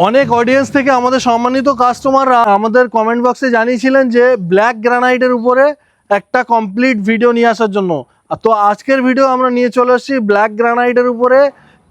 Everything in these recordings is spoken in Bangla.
অনেক অডিয়েন্স থেকে আমাদের সম্মানিত কাস্টমাররা আমাদের কমেন্ট বক্সে জানিয়েছিলেন যে ব্ল্যাক গ্রানাইটের উপরে একটা কমপ্লিট ভিডিও নিয়ে আসার জন্য। তো আজকের ভিডিও আমরা নিয়ে চলে এসেছি ব্ল্যাক গ্রানাইটের উপরে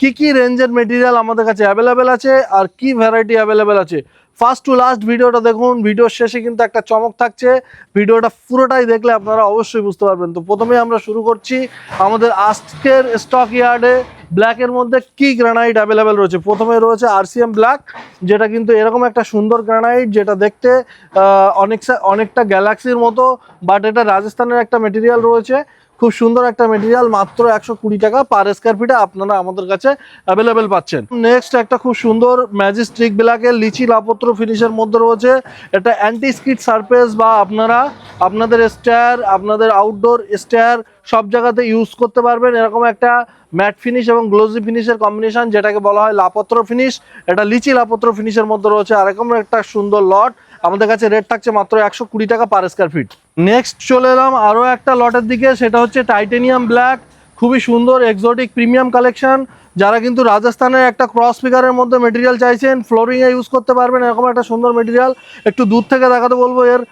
কি রেঞ্জের মেটেরিয়াল আমাদের কাছে অ্যাভেলেবেল আছে আর কি ভ্যারাইটি অ্যাভেলেবেল আছে। ফার্স্ট টু লাস্ট ভিডিওটা দেখুন, ভিডিওর শেষে কিন্তু একটা চমক থাকছে, ভিডিওটা পুরোটাই দেখলে আপনারা অবশ্যই বুঝতে পারবেন। তো প্রথমে আমরা শুরু করছি আমাদের আজকের স্টক ইয়ার্ডে ব্ল্যাকের মধ্যে কি গ্রানাইট অ্যাভেলেবেল রয়েছে। প্রথমে রয়েছে আরসিএম ব্ল্যাক, যেটা কিন্তু এরকম একটা সুন্দর গ্রানাইট, যেটা দেখতে অনেকটা গ্যালাক্সির মতো, বাট এটা রাজস্থানের একটা মেটেরিয়াল রয়েছে, খুব সুন্দর একটা মেটেরিয়াল। মাত্র 120 টাকা পার স্কয়ার ফিটে আপনারা আমাদের কাছে অ্যাভেলেবেল পাচ্ছেন। নেক্সট একটা খুব সুন্দর ম্যাজিস্ট্রিক ব্ল্যাকের লিচি লাপত্র ফিনিশের মধ্যে রয়েছে। এটা অ্যান্টি স্কিড সারফেস বা আপনারা আপনাদের স্টার, আপনাদের আউটডোর স্টার সব জায়গাতে ইউজ করতে পারবেন। এরকম একটা ম্যাট ফিনিশ এবং গ্লোজি ফিনিশের কম্বিনেশন, যেটাকে বলা হয় লাপত্র ফিনিশ। এটা লিচি লাপত্র ফিনিশের মধ্যে রয়েছে। আর এরকম একটা সুন্দর লট আমাদের কাছে রেট থাকছে মাত্র 120 টাকা পার স্কয়ার ফিট। নেক্সট চলে এলাম আরও একটা লটের দিকে, সেটা হচ্ছে টাইটেনিয়াম ব্ল্যাক, খুবই সুন্দর এক্সোটিক প্রিমিয়াম কালেকশন। যারা কিন্তু রাজস্থানের একটা ক্রস ফিগারের মধ্যে মেটেরিয়াল চাইছেন, ফ্লোরিংয়ে ইউজ করতে পারবেন এরকম একটা সুন্দর মেটেরিয়াল। একটু দূর থেকে দেখাতে বলবো, এর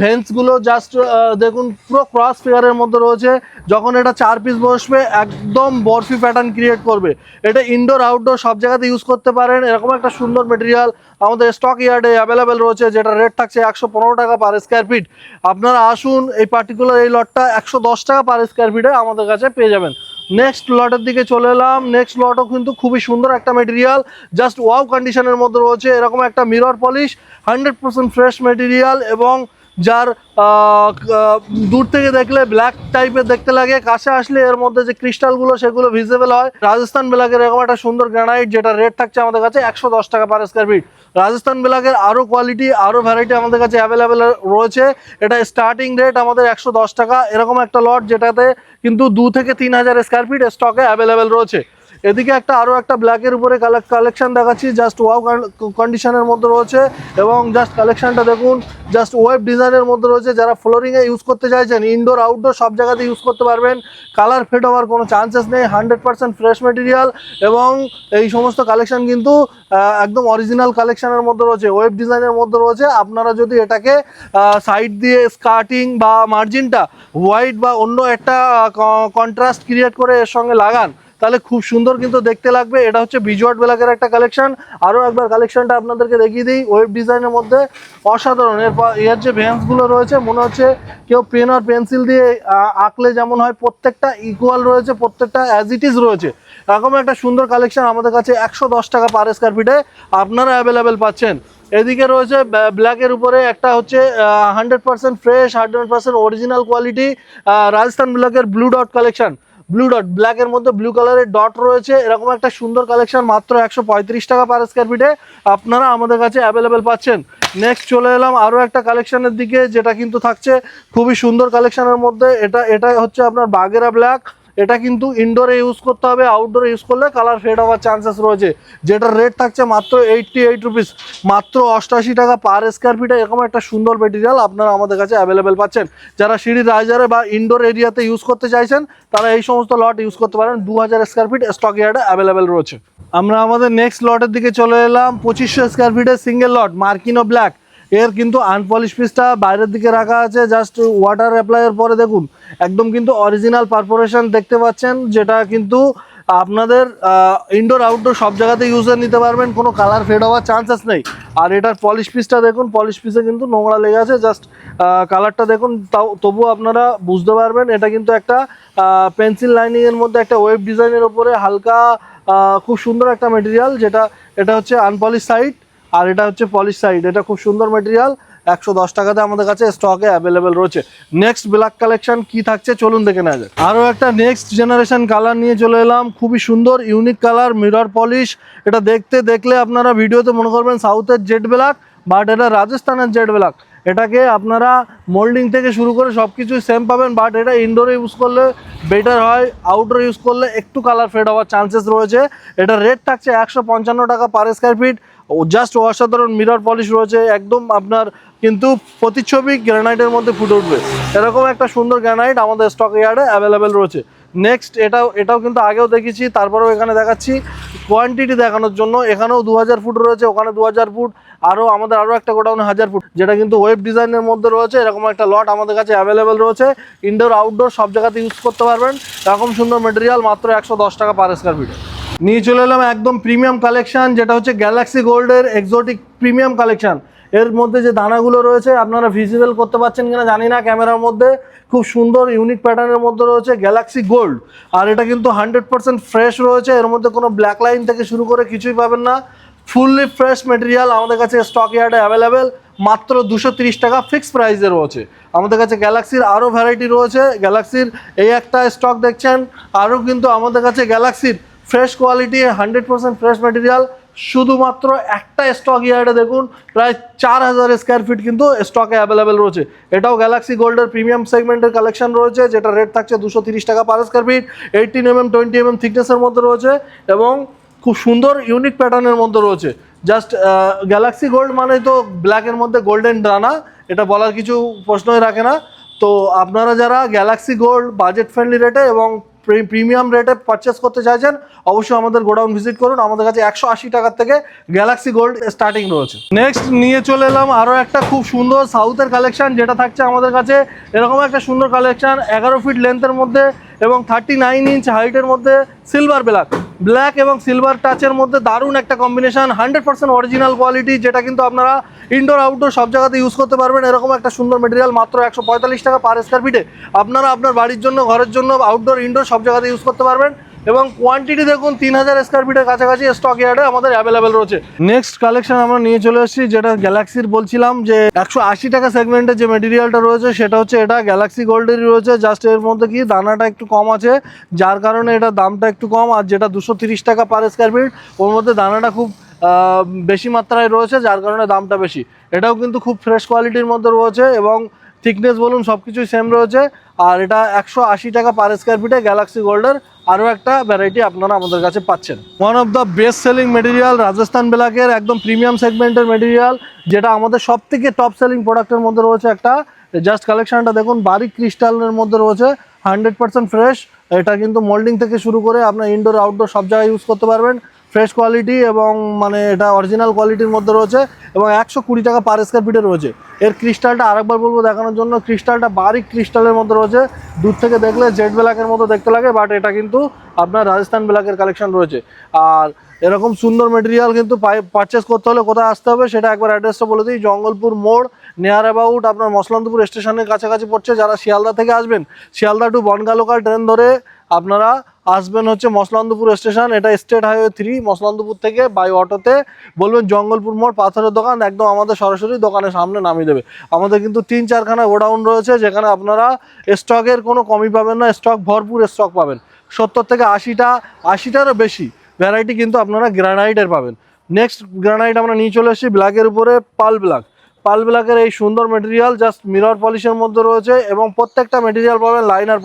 ভেন্সগুলো জাস্ট দেখুন, পুরো ক্রস ফিগারের মধ্যে রয়েছে। যখন এটা 4 পিস বসবে একদম বরফি প্যাটার্ন ক্রিয়েট করবে। এটা ইনডোর আউটডোর সব জায়গাতে ইউজ করতে পারেন। এরকম একটা সুন্দর মেটেরিয়াল আমাদের স্টক ইয়ার্ডে অ্যাভেলেবেল রয়েছে, যেটা রেট থাকছে 115 টাকা পার স্কয়ার ফিট। আপনারা আসুন, এই পার্টিকুলার এই লটটা 110 টাকা পার স্কয়ার ফিটে আমাদের কাছে পেয়ে যাবেন। নেক্সট লটের দিকে চলে এলাম। নেক্সট লটও কিন্তু খুবই সুন্দর একটা মেটেরিয়াল, জাস্ট ওয়াও কন্ডিশনের মধ্যে রয়েছে। এরকম একটা মিরর পলিশ 100% ফ্রেশ মেটেরিয়াল, এবং যার দূর থেকে দেখলে ব্ল্যাক টাইপের দেখতে লাগে, কাছে আসলে এর মধ্যে যে ক্রিস্টালগুলো সেগুলো ভিজিবল হয়। রাজস্থান ব্ল্যাকের এরকম একটা সুন্দর গ্রানাইট, যেটা রেট থাকছে আমাদের কাছে 110 টাকা পার স্কয়ার ফিট। রাজস্থান ব্ল্যাকের আরও কোয়ালিটি, আরও ভ্যারাইটি আমাদের কাছে অ্যাভেলেবেল রয়েছে। এটা স্টার্টিং রেট আমাদের 110 টাকা। এরকম একটা লট যেটাতে কিন্তু 2 থেকে 3 হাজার স্কয়ার ফিট স্টকে অ্যাভেলেবেল রয়েছে। এদিকে আরও একটা ব্ল্যাকের উপরে কালেকশন দেখাচ্ছি, জাস্ট ওয়াও কন্ডিশনের মধ্যে রয়েছে, এবং জাস্ট কালেকশনটা দেখুন, জাস্ট ওয়েব ডিজাইনের মধ্যে রয়েছে। যারা ফ্লোরিংয়ে ইউজ করতে চাইছেন, ইনডোর আউটডোর সব জায়গাতে ইউজ করতে পারবেন। কালার ফেড হওয়ার কোনো চান্সেস নেই, 100% ফ্রেশ মেটেরিয়াল, এবং এই সমস্ত কালেকশন কিন্তু একদম অরিজিনাল কালেকশনের মধ্যে রয়েছে, ওয়েব ডিজাইনের মধ্যে রয়েছে। আপনারা যদি এটাকে সাইড দিয়ে স্কার্টিং বা মার্জিনটা হোয়াইট বা অন্য একটা কন্ট্রাস্ট ক্রিয়েট করে এর সঙ্গে লাগান, তাহলে খুব সুন্দর কিন্তু দেখতে লাগবে। এটা হচ্ছে বিজুয়াট ব্ল্যাকের একটা কালেকশন। আরও একবার কালেকশনটা আপনাদেরকে দেখিয়ে দিই, ওয়েব ডিজাইনের মধ্যে অসাধারণ। এর যে ভেন্সগুলো রয়েছে, মনে হচ্ছে কেউ পেন আর পেন্সিল দিয়ে আঁকলে যেমন হয়, প্রত্যেকটা ইকুয়াল রয়েছে, প্রত্যেকটা অ্যাজ ইট ইজ রয়েছে। এরকম একটা সুন্দর কালেকশন আমাদের কাছে 110 টাকা পার স্কয়ার ফিটে আপনারা অ্যাভেলেবেল পাচ্ছেন। এদিকে রয়েছে ব্ল্যাকের উপরে একটা হচ্ছে 100% ফ্রেশ, 100% অরিজিনাল কোয়ালিটি রাজস্থান ব্ল্যাকের blue dot collection. Blue dot ব্ল্যাকের মধ্যে ব্লু কালারের ডট রয়েছে। এরকম একটা সুন্দর কালেকশন মাত্র 135 টাকা পার স্কয়ার ফিটে আপনারা আমাদের কাছে অ্যাভেলেবেল পাচ্ছেন। নেক্সট চলে এলাম আরও একটা কালেকশনের দিকে, যেটা কিন্তু থাকছে খুবই সুন্দর কালেকশনের মধ্যে। এটা হচ্ছে আপনার বাগেরা ব্ল্যাক। এটা কিন্তু ইনডোরে ইউজ করতে হবে, আউটডোরে ইউজ করলে কালার ফেড হওয়ার চান্সেস রয়েছে। যেটার রেট থাকছে মাত্র 88 রুপিস, মাত্র 88 টাকা পার স্কয়ার ফিটে। এরকম একটা সুন্দর মেটেরিয়াল আপনারা আমাদের কাছে অ্যাভেলেবেল পাচ্ছেন। যারা সিঁড়ির রাইজারে বা ইনডোর এরিয়াতে ইউজ করতে চাইছেন, তারা এই সমস্ত লট ইউজ করতে পারেন। 2000 স্কয়ার ফিট স্টক ইয়ার্ডে অ্যাভেলেবেল রয়েছে। আমরা আমাদের নেক্সট লটের দিকে চলে এলাম। 2500 স্কয়ার ফিটের সিঙ্গেল লট মার্কিনো ব্ল্যাক। এর কিন্তু আনপলিশ পিসটা বাইরের দিকে রাখা আছে, জাস্ট ওয়াটার অ্যাপ্লাইয়ের পরে দেখুন একদম কিন্তু অরিজিনাল পারফোরেশন দেখতে পাচ্ছেন, যেটা কিন্তু আপনাদের ইনডোর আউটডোর সব জায়গাতে ইউজে নিতে পারবেন, কোনো কালার ফেড হওয়ার চান্সেস নেই। আর এটার পলিশ পিসটা দেখুন, পলিশ পিসে কিন্তু নোংরা লেগে আছে, জাস্ট কালারটা দেখুন, তবুও আপনারা বুঝতে পারবেন এটা কিন্তু একটা পেন্সিল লাইনিংয়ের মধ্যে একটা ওয়েব ডিজাইনের ওপরে হালকা খুব সুন্দর একটা মেটেরিয়াল, এটা হচ্ছে আনপলিশ সাইড আর এটা হচ্ছে পলিশ সাইড। এটা খুব সুন্দর মেটেরিয়াল, 110 টাকাতে আমাদের কাছে স্টকে অ্যাভেলেবেল রয়েছে। নেক্সট ব্ল্যাক কালেকশন কি থাকছে চলুন দেখে নেওয়া যায়। আরও একটা নেক্সট জেনারেশন কালার নিয়ে চলে এলাম, খুবই সুন্দর ইউনিক কালার, মিরর পলিশ। এটা দেখলে আপনারা ভিডিওতে মনে করবেন সাউথের জেড ব্ল্যাক, বাট এটা রাজস্থানের জেড ব্ল্যাক। এটাকে আপনারা মোল্ডিং থেকে শুরু করে সব কিছুই সেম পাবেন, বাট এটা ইনডোরে ইউজ করলে বেটার হয়, আউটডোরে ইউজ করলে একটু কালার ফেড হওয়ার চান্সেস রয়েছে। এটা রেট থাকছে 155 টাকা পার স্কয়ার ফিট। জাস্ট অসাধারণ মিরর পলিশ রয়েছে, একদম আপনার কিন্তু প্রতিচ্ছবি গ্রানাইটের মধ্যে ফুটে উঠবে। এরকম একটা সুন্দর গ্রানাইট আমাদের স্টক ইয়ার্ডে অ্যাভেলেবেল রয়েছে। নেক্সট এটাও কিন্তু আগেও দেখেছি, তারপরেও এখানে দেখাচ্ছি কোয়ান্টিটি দেখানোর জন্য। এখানেও 2000 ফুট রয়েছে, ওখানে 2000 ফুট, আমাদের আরও একটা গোডাউনে 1000 ফুট, যেটা কিন্তু ওয়েব ডিজাইনের মধ্যে রয়েছে। এরকম একটা লট আমাদের কাছে অ্যাভেলেবেল রয়েছে। ইনডোর আউটডোর সব জায়গাতে ইউজ করতে পারবেন। এরকম সুন্দর মেটেরিয়াল মাত্র 110 টাকা পার স্কোয়ার ফিটে। নিয়ে চলে এলাম একদম প্রিমিয়াম কালেকশন, যেটা হচ্ছে গ্যালাক্সি গোল্ডের এক্সোটিক প্রিমিয়াম কালেকশন। এর মধ্যে যে দানাগুলো রয়েছে আপনারা ভিজিবল করতে পারছেন কিনা জানি না ক্যামেরার মধ্যে, খুব সুন্দর ইউনিক প্যাটার্নের মধ্যে রয়েছে গ্যালাক্সি গোল্ড। আর এটা কিন্তু 100% ফ্রেশ রয়েছে, এর মধ্যে কোনো ব্ল্যাক লাইন থেকে শুরু করে কিছুই পাবেন না। ফুললি ফ্রেশ মেটেরিয়াল আমাদের কাছে স্টক ইয়ার্ডে অ্যাভেলেবেল, মাত্র 230 টাকা ফিক্সড প্রাইসে রয়েছে। আমাদের কাছে গ্যালাক্সির আরও ভ্যারাইটি রয়েছে। গ্যালাক্সির এই একটা স্টক দেখছেন, আরও কিন্তু আমাদের কাছে গ্যালাক্সির ফ্রেশ কোয়ালিটি 100% ফ্রেশ মেটেরিয়াল শুধুমাত্র একটা স্টক ইয়ার্ডে দেখুন প্রায় 4000 স্কোয়ার ফিট কিন্তু স্টকে অ্যাভেলেবেল রয়েছে। এটাও গ্যালাক্সি গোল্ডের প্রিমিয়াম সেগমেন্টের কালেকশন রয়েছে, যেটা রেট থাকছে 230 টাকা per square feet. 18 mm 20 mm থিকনেসের মধ্যে রয়েছে এবং খুব সুন্দর ইউনিক প্যাটার্নের মধ্যে রয়েছে। জাস্ট গ্যালাক্সি গোল্ড মানে তো ব্ল্যাকের মধ্যে গোল্ডেন ডানা, এটা বলার কিছু প্রশ্নই রাখে না। তো আপনারা যারা গ্যালাক্সি গোল্ড বাজেট ফ্রেন্ডলি রেটে এবং প্রিমিয়াম রেটে পারচেস করতে চাইছেন, অবশ্যই আমাদের গোডাউন ভিজিট করুন। আমাদের কাছে 180 টাকার থেকে গ্যালাক্সি গোল্ড স্টার্টিং রয়েছে। নেক্সট নিয়ে চলে এলাম আরও একটা খুব সুন্দর সাউথের কালেকশন, যেটা থাকছে আমাদের কাছে এরকম একটা সুন্দর কালেকশন 11 ফিট লেন্থের মধ্যে এবং 39 ইঞ্চ হাইটের মধ্যে সিলভার ব্ল্যাক এবং সিলভার টাচের মধ্যে দারুণ একটা কম্বিনেশন, 100% অরিজিনাল কোয়ালিটি, যেটা কিন্তু আপনারা ইনডোর আউটডোর সব জায়গাতে ইউজ করতে পারবেন। এরকম একটা সুন্দর মেটেরিয়াল মাত্র 145 টাকা পার স্কোয়ার ফিটে আপনারা আপনার বাড়ির জন্য, ঘরের জন্য, আউটডোর ইনডোর সব জায়গাতে ইউজ করতে পারবেন। এবং কোয়ান্টিটি দেখুন 3000 স্কোয়ার ফিটের কাছাকাছি স্টক ইয়ার্ডে আমাদের অ্যাভেলেবেল রয়েছে। নেক্সট কালেকশন আমরা নিয়ে চলে এসেছি, যেটা গ্যালাক্সির বলছিলাম যে 180 টাকা সেগমেন্টে যে মেটেরিয়ালটা রয়েছে সেটা হচ্ছে এটা গ্যালাক্সি গোল্ডেরই রয়েছে। জাস্ট এর মধ্যে কি দানাটা একটু কম আছে, যার কারণে এটা দামটা একটু কম। আর যেটা 230 টাকা পার স্কোয়ার ফিট, ওর মধ্যে দানাটা খুব বেশি মাত্রায় রয়েছে, যার কারণে দামটা বেশি। এটাও কিন্তু খুব ফ্রেশ কোয়ালিটির মধ্যে রয়েছে এবং থিকনেস বলুন সব কিছুই সেম রয়েছে। আর এটা 180 টাকা পার স্কোয়ার ফিটে গ্যালাক্সি গোল্ডের আরও একটা ভ্যারাইটি আপনারা আমাদের কাছে পাচ্ছেন। One of the best selling material Rajasthan ব্ল্যাকের একদম প্রিমিয়াম সেগমেন্টের মেটেরিয়াল, যেটা আমাদের সব থেকে টপ সেলিং প্রোডাক্টের মধ্যে রয়েছে একটা। জাস্ট কালেকশনটা দেখুন, বারিক ক্রিস্টালের মধ্যে রয়েছে, 100% ফ্রেশ। এটা কিন্তু মোল্ডিং থেকে শুরু করে আপনার ইনডোর আউটডোর সব জায়গায় ইউজ করতে পারবেন। ফ্রেশ কোয়ালিটি এবং মানে এটা অরিজিনাল কোয়ালিটির মধ্যে রয়েছে এবং 120 টাকা পার স্কোয়ার ফিটে রয়েছে। এর ক্রিস্টালটা আরেকবার বলবো দেখানোর জন্য, ক্রিস্টালটা বারিক ক্রিস্টালের মধ্যে রয়েছে। দূর থেকে দেখলে জেড ব্ল্যাকের মতো দেখতে লাগে, বাট এটা কিন্তু আপনার রাজস্থান ব্ল্যাকের কালেকশন রয়েছে। আর এরকম সুন্দর মেটেরিয়াল কিন্তু পারচেস করতে হলে কোথায় আসতে হবে সেটা একবার অ্যাড্রেসটা বলে দিই। জঙ্গলপুর মোড়, নিয়ার অ্যাবাউট আপনার মসলান্তপুর স্টেশনের কাছাকাছি পড়ছে। যারা শিয়ালদা থেকে আসবেন, Sealdah to Bangaon local train ধরে আপনারা আসবেন হচ্ছে মসলান্তপুর স্টেশন, এটা স্টেট হাইওয়ে 3। মসলান্তপুর থেকে বাই অটোতে বলবেন জঙ্গলপুর মোড় পাথরের দোকান, একদম আমাদের সরাসরি দোকানের সামনে নামিয়ে দেবে। আমাদের কিন্তু 3-4খানা গোডাউন রয়েছে, যেখানে আপনারা স্টকের কোনো কমি পাবেন না, স্টক ভরপুর স্টক পাবেন। 70 থেকে 80টারও বেশি ভ্যারাইটি কিন্তু আপনারা গ্রানাইটের পাবেন। নেক্সট গ্রানাইট আমরা নিয়ে চলে এসেছি ব্ল্যাকের উপরে, পাল ব্ল্যাকের এই সুন্দর মেটেরিয়াল জাস্ট মিরর পলিশের মধ্যে রয়েছে এবং প্রত্যেকটা মেটেরিয়াল পাবেন লাইনার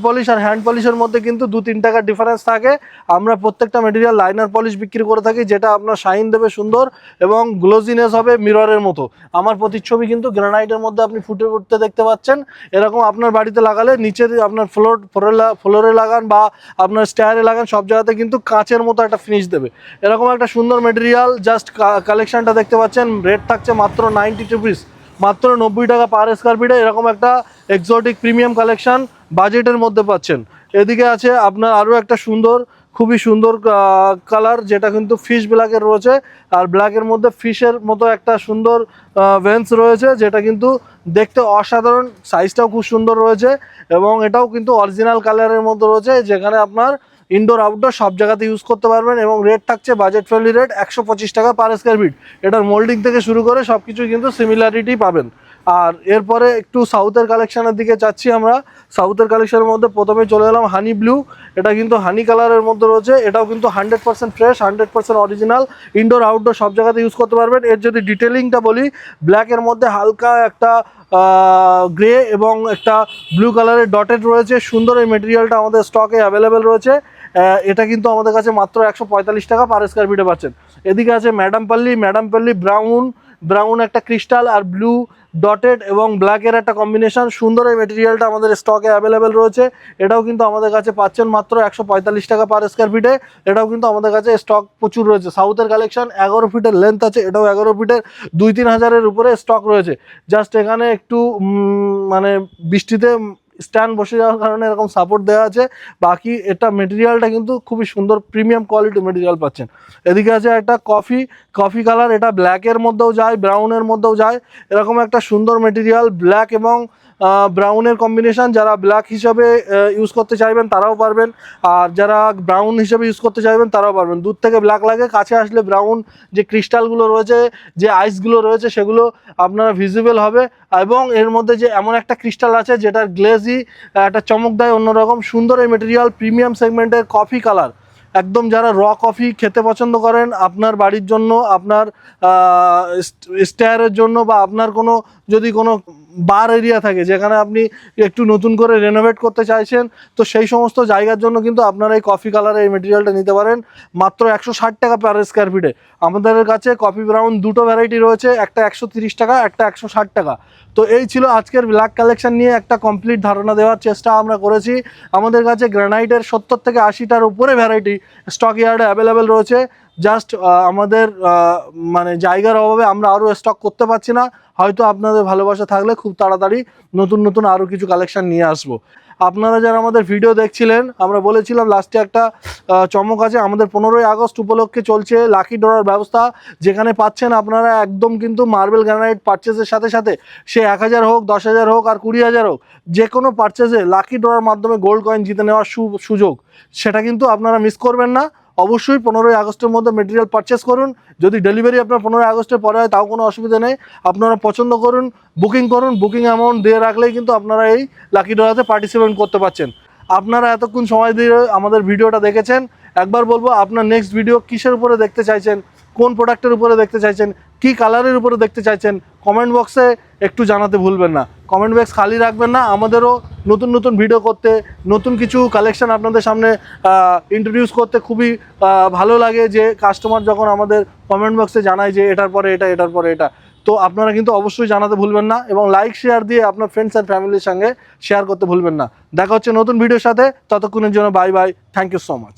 পলিশ আর হ্যান্ড পলিশের মধ্যে কিন্তু 2-3 টাকার ডিফারেন্স থাকে। আমরা প্রত্যেকটা মেটেরিয়াল লাইনার পলিশ বিক্রি করে থাকি, যেটা আপনার শাইন দেবে সুন্দর এবং গ্লোজিনেস হবে মিররের মতো। আমার প্রতিচ্ছবি কিন্তু গ্রানাইটের মধ্যে আপনি ফুটে উঠতে দেখতে পাচ্ছেন। এরকম আপনার বাড়িতে লাগালে নিচে আপনার ফ্লোরে লাগান বা আপনার স্টেয়ারে লাগান, সব জায়গাতে কিন্তু কাঁচের মতো একটা ফিনিশ দেবে। এরকম একটা সুন্দর মেটেরিয়াল জাস্ট কালেকশনটা দেখতে পাচ্ছেন। রেট থাকছে মাত্র 90 রুপিস, মাত্র 90 টাকা পার স্কোয়ার ফিটে। এরকম একটা এক্সোটিক প্রিমিয়াম কালেকশন বাজেটের মধ্যে পাচ্ছেন। এদিকে আছে আপনার আরও একটা খুবই সুন্দর কালার, যেটা কিন্তু ফিশ ব্ল্যাকের রয়েছে। আর ব্ল্যাকের মধ্যে ফিশের মতো একটা সুন্দর ভেন্স রয়েছে, যেটা কিন্তু দেখতে অসাধারণ, সাইজটাও খুব সুন্দর রয়েছে এবং এটাও কিন্তু অরিজিনাল কালারের মধ্যে রয়েছে, যেখানে আপনার ইনডোর আউটডোর সব জায়গাতে ইউজ করতে পারবেন। এবং রেট থাকছে বাজেট ফ্রেন্ডলি রেট 125 টাকা পার স্কোয়ার ফিট। এটার মোল্ডিং থেকে শুরু করে সব কিছু কিন্তু সিমিলারিটি পাবেন। আর এরপরে একটু সাউথের কালেকশনের দিকে যাচ্ছি আমরা। সাউথের কালেকশনের মধ্যে প্রথমে চলে এলাম হানি ব্লু। এটা কিন্তু হানি কালারের মধ্যে রয়েছে, এটাও কিন্তু 100% ফ্রেশ, 100% অরিজিনাল, ইনডোর আউটডোর সব জায়গাতে ইউজ করতে পারবেন। এর যদি ডিটেলিংটা বলি, ব্ল্যাকের মধ্যে হালকা একটা গ্রে এবং একটা ব্লু কালারের ডটেড রয়েছে। সুন্দর এই মেটেরিয়ালটা আমাদের স্টকে অ্যাভেলেবেল রয়েছে। এটা কিন্তু আমাদের কাছে মাত্র 145 টাকা পার স্কোয়ার ফিটে পাচ্ছেন। এদিকে আছে ম্যাডাম পাল্লি ব্রাউন, ব্রাউন একটা ক্রিস্টাল আর ব্লু ডটেড এবং ব্ল্যাকের একটা কম্বিনেশন। সুন্দর এই মেটেরিয়ালটা আমাদের স্টকে অ্যাভেলেবেল রয়েছে। এটাও কিন্তু আমাদের কাছে পাচ্ছেন মাত্র 145 টাকা পার স্কোয়ার ফিটে। এটাও কিন্তু আমাদের কাছে স্টক প্রচুর রয়েছে। সাউথের কালেকশন, 11 ফিটের লেন্থ আছে, এটাও 11 ফিটের 2-3 হাজারের উপরে স্টক রয়েছে। জাস্ট এখানে একটু মানে বৃষ্টিতে স্ট্যান্ড বসে যাওয়ার কারণে এরকম সাপোর্ট দেওয়া আছে। বাকি এটা মেটেরিয়ালটা কিন্তু খুবই সুন্দর প্রিমিয়াম কোয়ালিটি মেটেরিয়াল পাচ্ছেন। এদিকে আছে একটা কফি কালার, এটা ব্ল্যাকের মধ্যেও যায়, ব্রাউনের মধ্যেও যায়। এরকম একটা সুন্দর মেটেরিয়াল, ব্ল্যাক এবং ব্রাউনের কম্বিনেশন। যারা ব্ল্যাক হিসাবে ইউজ করতে চাইবেন তারাও পারবেন, আর যারা ব্রাউন হিসেবে ইউজ করতে চাইবেন তারাও পারবেন। দূর থেকে ব্ল্যাক লাগে, কাছে আসলে ব্রাউন যে ক্রিস্টালগুলো রয়েছে, যে আইসগুলো রয়েছে, সেগুলো আপনারা ভিজিবল হবে। এবং এর মধ্যে যে এমন একটা ক্রিস্টাল আছে যেটার গ্লেজি একটা চমক দেয় অন্যরকম। সুন্দর এই মেটেরিয়াল, প্রিমিয়াম সেগমেন্টের কফি কালার। একদম যারা র কফি খেতে পছন্দ করেন আপনার বাড়ির জন্য, আপনার স্টেয়ারের জন্য, বা আপনার কোনো যদি কোনো বার এরিয়া থাকে যেখানে আপনি একটু নতুন করে রেনোভেট করতে চাইছেন, তো সেই সমস্ত জায়গার জন্য কিন্তু আপনারা এই কফি কালারের এই মেটেরিয়ালটা নিতে পারেন মাত্র 160 টাকা পার স্কোয়ার ফিটে। আমাদের কাছে কফি ব্রাউন দুটো ভ্যারাইটি রয়েছে, একটা 130 টাকা, একটা 160 টাকা। তো এই ছিল আজকের ব্ল্যাক কালেকশন নিয়ে একটা কমপ্লিট ধারণা দেওয়ার চেষ্টা আমরা করেছি। আমাদের কাছে গ্রানাইটের 70 থেকে 80টার উপরে ভ্যারাইটি স্টক ইয়ার্ডে অ্যাভেলেবেল রয়েছে। জাস্ট আমাদের মানে জায়গার অভাবে আমরা আরও স্টক করতে পারছি না। হয়তো আপনাদের ভালোবাসা থাকলে খুব তাড়াতাড়ি নতুন নতুন আরও কিছু কালেকশন নিয়ে আসবো। আপনারা যারা আমাদের ভিডিও দেখছিলেন, আমরা বলেছিলাম লাস্টে একটা চমক আছে। আমাদের 15ই আগস্ট উপলক্ষে চলছে লাকি ড্রর ব্যবস্থা, যেখানে পাচ্ছেন আপনারা একদম কিন্তু মার্বেল গ্রানাইট পারচেসের সাথে সাথে, সে 1000 হোক, 10,000 হোক আর 20,000 হোক, যে কোনো পারচেসে লাকি ড্রর মাধ্যমে গোল্ড কয়েন জিতে নেওয়ার সুযোগ। সেটা কিন্তু আপনারা মিস করবেন না। অবশ্যই 15ই আগস্টের মধ্যে মেটেরিয়াল পারচেস করুন। যদি ডেলিভারি আপনার 15ই আগস্টের পরে হয় তাও কোনো অসুবিধা নেই। আপনারা পছন্দ করুন, বুকিং করুন, বুকিং অ্যামাউন্ট দিয়ে রাখলেই কিন্তু আপনারা এই লাকি ড্রতে পার্টিসিপেট করতে পারছেন। আপনারা এতক্ষণ সময় দিয়ে আমাদের ভিডিওটা দেখেছেন। একবার বলবো, আপনার নেক্সট ভিডিও কিসের উপরে দেখতে চাইছেন, কোন প্রোডাক্টের উপরে দেখতে চাইছেন, কী কালারের উপরে দেখতে চাইছেন, কমেন্ট বক্সে একটু জানাতে ভুলবেন না। কমেন্ট বক্স খালি রাখবেন না। আমাদেরও নতুন নতুন ভিডিও করতে, নতুন কিছু কালেকশন আপনাদের সামনে ইন্ট্রোডিউস করতে খুবই ভালো লাগে, যে কাস্টমার যখন আমাদের কমেন্ট বক্সে জানায় যে এটার পরে এটা, এটার পরে এটা। তো আপনারা কিন্তু অবশ্যই জানাতে ভুলবেন না, এবং লাইক শেয়ার দিয়ে আপনার ফ্রেন্ডস অ্যান্ড ফ্যামিলির সঙ্গে শেয়ার করতে ভুলবেন না। দেখা হচ্ছে নতুন ভিডিওর সাথে, ততক্ষণের জন্য bye bye, thank you so much.